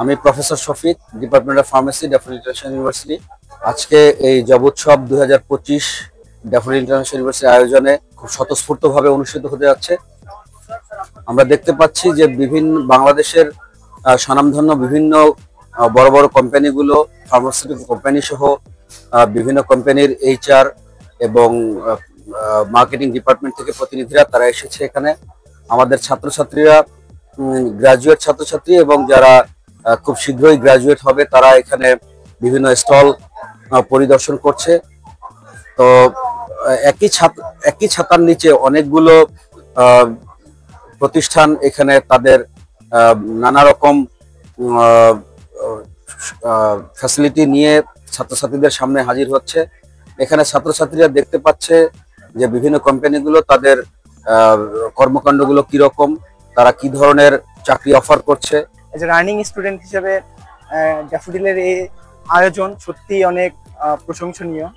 আমি professor Shafiq, department of pharmacy, daffodil international university. আজকে এই জব উৎসব 2025 ড্যাফোডিল ইন্টারন্যাশনাল ইউনিভার্সিটির আয়োজনে খুব স্বতঃস্ফূর্তভাবে অনুষ্ঠিত হতে যাচ্ছে। আমরা দেখতে পাচ্ছি যে বিভিন্ন বাংলাদেশের স্বনামধন্য বিভিন্ন বড় বড় কোম্পানিগুলো, ফার্মাসিউটিক্যাল কোম্পানি সহ বিভিন্ন কোম্পানির HR এবং মার্কেটিং ডিপার্টমেন্ট থেকে প্রতিনিধিরা তারা এসেছে এখানে। আমাদের ছাত্রছাত্রীরা, গ্রাজুয়েট ছাত্রছাত্রী এবং যারা খুব শীঘ্রই গ্রাজুয়েট হবে তারা এখানে বিভিন্ন স্টল পরিদর্শন করছে। তো একই ছাতার নিচে অনেকগুলো প্রতিষ্ঠান এখানে তাদের নানা রকম ফ্যাসিলিটি নিয়ে ছাত্রছাত্রীদের সামনে হাজির হচ্ছে। এখানে ছাত্রছাত্রীরা দেখতে পাচ্ছে যে বিভিন্ন কোম্পানিগুলো তাদের কর্মকাণ্ডগুলো কিরকম, তারা কি ধরনের চাকরি অফার করছে। এজ এ রানিং স্টুডেন্ট হিসেবে ড্যাফোডিলের এই আয়োজন সত্যি অনেক প্রশংসনীয়।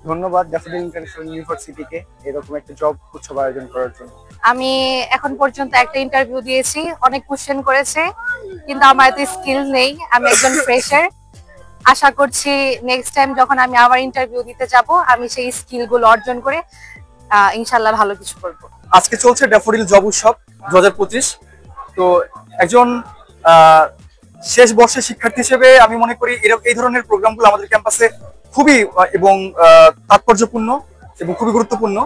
ধন্যবাদ ড্যাফোডিল ইন্টারন্যাশনাল ইউনিভার্সিটিকে এরকম একটা জব উৎসব আয়োজন করার জন্য। আমি এখন পর্যন্ত একটা ইন্টারভিউ দিয়েছি, অনেক কোশ্চেন করেছে, কিন্তু আমার এত স্কিল নেই, আমি একজন ফ্রেশার। আশা করছি নেক্সট টাইম যখন আমি আবার ইন্টারভিউ দিতে যাব আমি সেই স্কিলগুলো অর্জন করে ইনশাআল্লাহ ভালো কিছু করব। আজকে চলছে ড্যাফোডিল জব উৎসব 2025। তো একজন শেষ বর্ষের শিক্ষার্থী হিসেবে আমি মনে করি এই ধরনের প্রোগ্রামগুলো আমাদের ক্যাম্পাসে খুবই এবং তাৎপর্যপূর্ণ এবং খুবই গুরুত্বপূর্ণ।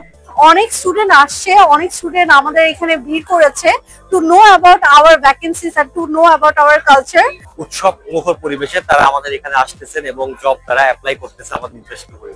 অনেক স্টুডেন্ট আসছে, অনেক স্টুডেন্ট আমাদের এখানে ভিড় করেছে to know about our vacancies and to know about our culture. উৎসব মুখর পরিবেশে তারা আমাদের এখানে আসতেছেন এবং জব তারা অ্যাপ্লাই করতেছে আমাদের নির্দেশ করে।